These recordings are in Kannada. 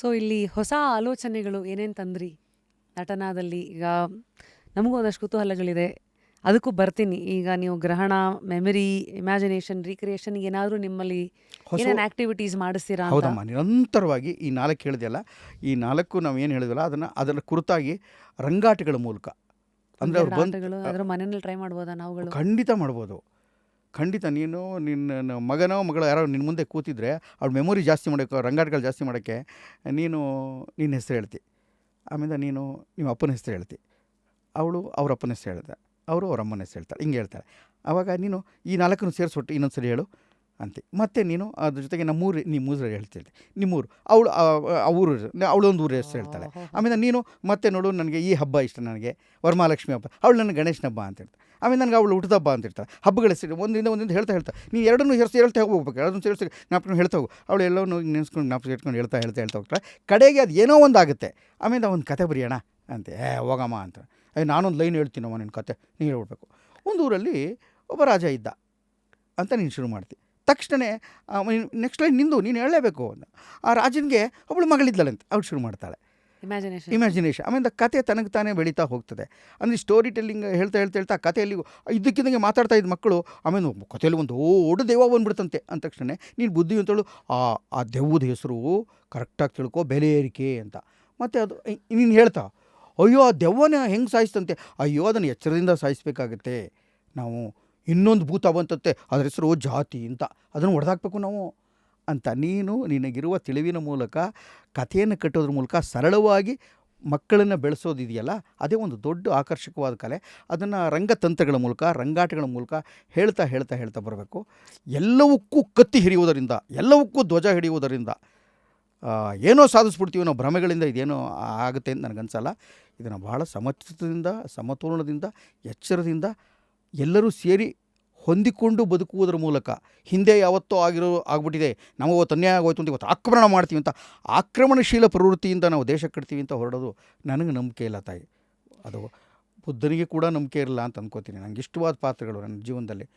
ಸೊ ಇಲ್ಲಿ ಹೊಸ ಆಲೋಚನೆಗಳು ಏನೇನು ತಂದ್ರಿ ನಟನಾದಲ್ಲಿ? ಈಗ ನಮಗೂ ಒಂದಷ್ಟು ಕುತೂಹಲಗಳಿದೆ, ಅದಕ್ಕೂ ಬರ್ತೀನಿ. ಈಗ ನೀವು ಗ್ರಹಣ, ಮೆಮರಿ, ಇಮ್ಯಾಜಿನೇಷನ್, ರೀಕ್ರಿಯೇಷನ್ ಏನಾದರೂ ನಿಮ್ಮಲ್ಲಿ ಏನೇನು ಆ್ಯಕ್ಟಿವಿಟೀಸ್ ಮಾಡಿಸ್ತೀರಾ ಅಂತ? ಹೌದಮ್ಮ, ನಿರಂತರವಾಗಿ ಈ 4 ಹೇಳಿದೆಯಲ್ಲ, ಈ 4 ನಾವು ಏನು ಹೇಳಿದ್ವಲ್ಲ ಅದನ್ನು ಕುರಿತಾಗಿ ರಂಗಾಟಗಳ ಮೂಲಕ ಅಂದರೆ ಅವ್ರು ಆಟಗಳು ಅದ್ರ ಮನೆಯಲ್ಲಿ ಟ್ರೈ ಮಾಡ್ಬೋದಾ ನಾವುಗಳು? ಖಂಡಿತ ಮಾಡ್ಬೋದು. ಖಂಡಿತ. ನೀನು ನಿನ್ನ ಮಗನೋ ಮಗಳು ಯಾರೋ ನಿನ್ನ ಮುಂದೆ ಕೂತಿದ್ರೆ ಅವ್ಳ ಮೆಮೊರಿ ಜಾಸ್ತಿ ಮಾಡೋಕ್ಕೆ, ರಂಗಾಟಗಳು ಜಾಸ್ತಿ ಮಾಡೋಕ್ಕೆ ನೀನು ನಿನ್ನ ಹೆಸರು ಹೇಳ್ತಿ, ಆಮೇಲೆ ನೀನು ನಿಮ್ಮ ಅಪ್ಪನ ಹೆಸರು ಹೇಳ್ತಿ, ಅವಳು ಅವ್ರ ಅಪ್ಪನ ಹೆಸರು ಹೇಳ್ದೆ, ಅವರು ಅವ್ರ ಅಮ್ಮನ ಹೆಸರು ಹೇಳ್ತಾಳೆ, ಹಿಂಗೆ ಹೇಳ್ತಾಳೆ. ಆವಾಗ ನೀನು ಈ 4 ಸೇರಿಸ್ಬಿಟ್ಟು ಇನ್ನೊಂದು ಸರಿ ಹೇಳು ಅಂತೆ. ಮತ್ತು ನೀನು ಅದ್ರ ಜೊತೆಗೆ ಮೂರು ಹೇಳ್ತಿರ್ತಿ, ನಿಮ್ಮೂರು, ಅವಳು ಊರು, ಅವಳೊಂದು ಊರು ಹೆಸರು ಹೇಳ್ತಾಳೆ. ಆಮೇಲೆ ನೀನು ಮತ್ತೆ ನೋಡು, ನನಗೆ ಈ ಹಬ್ಬ ಇಷ್ಟ, ನನಗೆ ವರಮಹಾಲಕ್ಷ್ಮಿ ಹಬ್ಬ, ಅವಳು ನನಗೆ ಗಣೇಶನ ಹಬ್ಬ ಅಂತ ಹೇಳ್ತಾಳೆ. ಆಮೇಲೆ ನನಗೆ ಅವಳು ಹುಟ್ಟಿದ ಹಬ್ಬ ಅಂತ ಇರ್ತಾಳೆ. ಹಬ್ಬಗಳ ಹೆಸರು ಒಂದಿಂದ ಹೇಳ್ತಾ ನೀನು ಎರಡನ್ನೂ ಹೇಳ್ತಾ ಹೋಗ್ಬೇಕು, ಎರಡನ್ನೂ ಸೇರಿಸಿ ಜ್ಞಾಪಕ ಹೇಳ್ತಾ ಹೋಗು. ಅವಳು ಎಲ್ಲವೂ ನೆನೆಸ್ಕೊಂಡು ಜ್ಞಾಪಕ ಇಟ್ಕೊಂಡು ಹೇಳ್ತಾ ಹೋಗ್ತಾಳೆ. ಕಡೆಗೆ ಅದು ಏನೋ ಒಂದು ಆಗುತ್ತೆ. ಆಮೇಲೆ ಒಂದು ಕತೆ ಬರೆಯೋಣ ಅಂತೆ, ಹೋಗಮ್ಮ ಅಂತ. ನಾನೊಂದು ಲೈನ್ ಹೇಳ್ತೀನಮ್ಮ, ನಿನ್ನ ಕತೆ ನೀನು ಹೇಳ್ಬಿಡ್ಬೇಕು. ಒಂದು ಊರಲ್ಲಿ ಒಬ್ಬ ರಾಜ ಇದ್ದ ಅಂತ ನೀನು ಶುರು ಮಾಡ್ತಿ. ತಕ್ಷಣ ನೆಕ್ಸ್ಟ್ ಲೈನ್ ನಿಂದು ನೀನು ಹೇಳಲೇಬೇಕು ಅಂತ. ಆ ರಾಜನಿಗೆ ಒಬ್ಬಳು ಮಗಳಿದ್ದಳಂತೆ, ಅವಳು ಶುರು ಮಾಡ್ತಾಳೆ ಇಮ್ಯಾಜಿನೇಷನ್. ಆಮೇಲೆ ಕತೆ ತನಗೆ ತಾನೇ ಬೆಳೀತಾ ಹೋಗ್ತದೆ. ಅಂದರೆ ಸ್ಟೋರಿ ಟೆಲ್ಲಿಂಗ್ ಹೇಳ್ತಾ ಆ ಕಥೆಯಲ್ಲಿ ಇದ್ದಕ್ಕಿದ್ದಂಗೆ ಮಾತಾಡ್ತಾ ಇದ್ದ ಮಕ್ಕಳು ಆಮೇಲೆ ಕಥೆಯಲ್ಲಿ ಒಂದು ದೊಡ್ಡ ದೆವ್ವ ಬಂದ್ಬಿಡ್ತಂತೆ ಅಂದ ತಕ್ಷಣ ನೀನು ಬುದ್ಧಿ ಅಂತೇಳು ಆ ದೆವ್ವದ ಹೆಸರು ಕರೆಕ್ಟಾಗಿ ತಿಳ್ಕೊ, ಬೆಲೆ ಏರಿಕೆ ಅಂತ. ಮತ್ತು ಅದು ನೀನು ಹೇಳ್ತಾ, ಅಯ್ಯೋ ಆ ದೆವ್ವನ ಹೆಂಗೆ ಸಾಯಿಸ್ತಂತೆ, ಅಯ್ಯೋ ಅದನ್ನು ಎಚ್ಚರದಿಂದ ಸಾಯಿಸಬೇಕಾಗತ್ತೆ ನಾವು, ಇನ್ನೊಂದು ಭೂತ ಬಂತಂತೆ ಅದ್ರ ಹೆಸರು ಜಾತಿ ಅಂತ, ಅದನ್ನು ಹೊಡೆದಾಕ್ಬೇಕು ನಾವು ಅಂತ. ನೀನು ನಿನಗಿರುವ ತಿಳಿವಿನ ಮೂಲಕ ಕಥೆಯನ್ನು ಕಟ್ಟೋದ್ರ ಮೂಲಕ ಸರಳವಾಗಿ ಮಕ್ಕಳನ್ನು ಬೆಳೆಸೋದಿದೆಯಲ್ಲ, ಅದೇ ಒಂದು ದೊಡ್ಡ ಆಕರ್ಷಕವಾದ ಕಲೆ. ಅದನ್ನು ರಂಗತಂತ್ರಗಳ ಮೂಲಕ, ರಂಗಾಟಗಳ ಮೂಲಕ ಹೇಳ್ತಾ ಬರಬೇಕು. ಎಲ್ಲವಕ್ಕೂ ಕತ್ತಿ ಹಿಡಿಯುವುದರಿಂದ, ಎಲ್ಲವಕ್ಕೂ ಧ್ವಜ ಹಿಡಿಯುವುದರಿಂದ ಏನೋ ಸಾಧಿಸ್ಬಿಡ್ತೀವಿ ನಾವು ಭ್ರಮೆಗಳಿಂದ, ಇದೇನೋ ಆಗುತ್ತೆ ಅಂತ ನನಗನ್ಸಲ್ಲ. ಇದನ್ನು ಬಹಳ ಸಮಚಿತ್ತದಿಂದ, ಸಮತೋಲನದಿಂದ, ಎಚ್ಚರದಿಂದ ಎಲ್ಲರೂ ಸೇರಿ ಹೊಂದಿಕೊಂಡು ಬದುಕುವುದರ ಮೂಲಕ, ಹಿಂದೆ ಯಾವತ್ತೋ ಆಗ್ಬಿಟ್ಟಿದೆ, ನಾವು ಅವತ್ತು ಅನ್ಯಾಯ ಆಗೋಯ್ತು ಅಂತ ಇವತ್ತು ಆಕ್ರಮಣ ಮಾಡ್ತೀವಿ ಅಂತ ಆಕ್ರಮಣಶೀಲ ಪ್ರವೃತ್ತಿಯಿಂದ ನಾವು ದೇಶ ಕಟ್ತೀವಿ ಅಂತ ಹೊರಡೋದು ನನಗೆ ನಂಬಿಕೆ ಇಲ್ಲ ತಾಯಿ. ಅದು ಬುದ್ಧನಿಗೆ ಕೂಡ ನಂಬಿಕೆ ಇರಲ್ಲ ಅಂತ ಅಂದ್ಕೋತೀನಿ. ನನಗೆ ಇಷ್ಟವಾದ ಪಾತ್ರಗಳು ನನ್ನ ಜೀವನದಲ್ಲಿ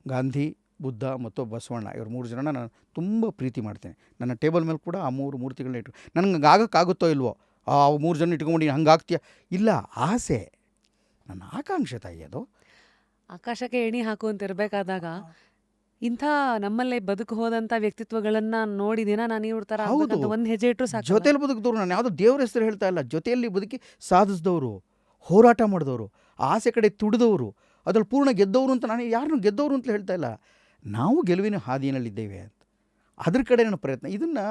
ಗಾಂಧಿ, ಬುದ್ಧ ಮತ್ತು ಬಸವಣ್ಣ, ಇವ್ರು 3 ಜನನ ನಾನು ತುಂಬ ಪ್ರೀತಿ ಮಾಡ್ತೀನಿ. ನನ್ನ ಟೇಬಲ್ ಮೇಲೆ ಕೂಡ ಆ 3 ಮೂರ್ತಿಗಳನ್ನ ಇಟ್ಟು, ನನಗೆ ಆಗೋಕ್ಕಾಗುತ್ತೋ ಇಲ್ವೋ ಆ 3 ಜನ ಇಟ್ಕೊಂಡು ನೀನು ಹಂಗಾಗ್ತೀಯ, ಇಲ್ಲ, ಆಸೆ, ನನ್ನ ಆಕಾಂಕ್ಷೆ ತಾಯಿ. ಅದು ಆಕಾಶಕ್ಕೆ ಎಣಿ ಹಾಕುವಂತಿರ್ಬೇಕಾದಾಗ ಇಂಥ ನಮ್ಮಲ್ಲೇ ಬದುಕು ಹೋದಂಥ ವ್ಯಕ್ತಿತ್ವಗಳನ್ನ ನೋಡಿದಿನ ನಾನು ಇವ್ರ ಥರ ಒಂದು ಹೆಜ್ಜೆ ಇಟ್ಟರು ಸಾಕು. ಜೊತೆಯಲ್ಲಿ ಬದುಕಿದವರು, ನಾನು ಯಾವುದೋ ದೇವ್ರ ಹೆಸರು ಹೇಳ್ತಾ ಇಲ್ಲ, ಜೊತೆಯಲ್ಲಿ ಬದುಕಿ ಸಾಧಿಸಿದವರು, ಹೋರಾಟ ಮಾಡಿದವರು, ಆಸೆ ಕಡೆ ತುಡಿದವರು, ಅದ್ರಲ್ಲಿ ಪೂರ್ಣ ಗೆದ್ದವರು ಅಂತ ನಾನು ಯಾರನ್ನೂ ಗೆದ್ದವರು ಅಂತ ಹೇಳ್ತಾ ಇಲ್ಲ. ನಾವು ಗೆಲುವಿನ ಹಾದಿಯಲ್ಲಿದ್ದೇವೆ ಅಂತ, ಅದ್ರ ಕಡೆ ನನ್ನ ಪ್ರಯತ್ನ. ಇದನ್ನು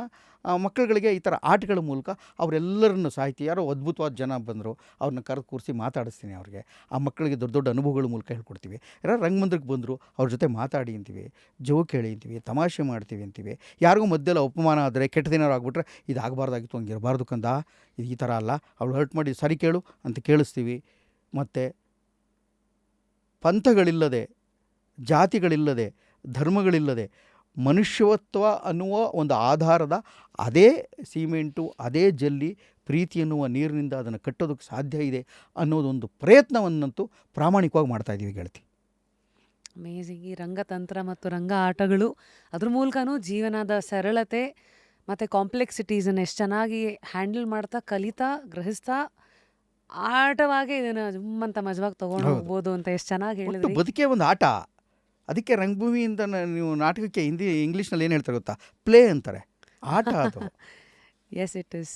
ಮಕ್ಕಳುಗಳಿಗೆ ಈ ಥರ ಆಟಗಳ ಮೂಲಕ ಅವರೆಲ್ಲರನ್ನು ಸಾಹಿತ್ಯ, ಯಾರೋ ಅದ್ಭುತವಾದ ಜನ ಬಂದರು, ಅವ್ರನ್ನ ಕರೆದು ಕೂರಿಸಿ ಮಾತಾಡಿಸ್ತೀನಿ. ಅವ್ರಿಗೆ ಆ ಮಕ್ಕಳಿಗೆ ದೊಡ್ಡ ದೊಡ್ಡ ಅನುಭವಗಳ ಮೂಲಕ ಹೇಳ್ಕೊಡ್ತೀವಿ. ಯಾರೋ ರಂಗಮಂದಿರಕ್ಕೆ ಬಂದರು, ಅವ್ರ ಜೊತೆ ಮಾತಾಡಿ ಅಂತೀವಿ, ಜೋಕ್ ಹೇಳಿ ಅಂತೀವಿ, ತಮಾಷೆ ಮಾಡ್ತೀವಿ ಅಂತೀವಿ. ಯಾರಿಗೂ ಮಧ್ಯೆಲ್ಲ ಅಪಮಾನ ಆದರೆ, ಕೆಟ್ಟದೇನಾರು ಆಗ್ಬಿಟ್ರೆ ಇದು ಆಗಬಾರ್ದಾಗಿತ್ತು, ಹಂಗೆ ಇರಬಾರ್ದು ಕಂದ, ಇದು ಈ ಥರ ಅಲ್ಲ, ಅವಳು ಹರ್ಟ್ ಮಾಡಿ ಸರಿ ಕೇಳು ಅಂತ ಕೇಳಿಸ್ತೀವಿ. ಮತ್ತು ಪಂಥಗಳಿಲ್ಲದೆ, ಜಾತಿಗಳಿಲ್ಲದೆ, ಧರ್ಮಗಳಿಲ್ಲದೆ ಮನುಷ್ಯತ್ವ ಅನ್ನುವ ಒಂದು ಆಧಾರದ ಅದೇ ಸಿಮೆಂಟು, ಅದೇ ಜಲ್ಲಿ, ಪ್ರೀತಿ ಎನ್ನುವ ನೀರಿನಿಂದ ಅದನ್ನು ಕಟ್ಟೋದಕ್ಕೆ ಸಾಧ್ಯ ಇದೆ ಅನ್ನೋದೊಂದು ಪ್ರಯತ್ನವನ್ನಂತೂ ಪ್ರಾಮಾಣಿಕವಾಗಿ ಮಾಡ್ತಾಯಿದ್ದೀವಿ ಗೆಳತಿ. ಅಮೇಝಿಂಗ್. ಈ ರಂಗತಂತ್ರ ಮತ್ತು ರಂಗ ಆಟಗಳು ಅದ್ರ ಮೂಲಕನೂ ಜೀವನದ ಸರಳತೆ ಮತ್ತು ಕಾಂಪ್ಲೆಕ್ಸಿಟೀಸನ್ನು ಎಷ್ಟು ಚೆನ್ನಾಗಿ ಹ್ಯಾಂಡಲ್ ಮಾಡ್ತಾ, ಕಲಿತಾ, ಗ್ರಹಿಸ್ತಾ, ಆಟವಾಗಿ ಇದನ್ನು ಜುಮ್ಮಂತ ಮಜವಾಗಿ ತೊಗೊಂಡು ಹೋಗ್ಬೋದು ಅಂತ ಎಷ್ಟು ಚೆನ್ನಾಗಿ ಹೇಳಿದ್ರಿ. ಬದುಕೇ ಒಂದು ಆಟ. ಅದಕ್ಕೆ ರಂಗಭೂಮಿಯಿಂದ ನೀವು ನಾಟಕಕ್ಕೆ ಇಂಗ್ಲೀಷ್ನಲ್ಲಿ ಏನು ಹೇಳ್ತಾರೆ ಗೊತ್ತಾ, ಪ್ಲೇ ಅಂತಾರೆ, ಆಟ ಅದು. Yes, it is.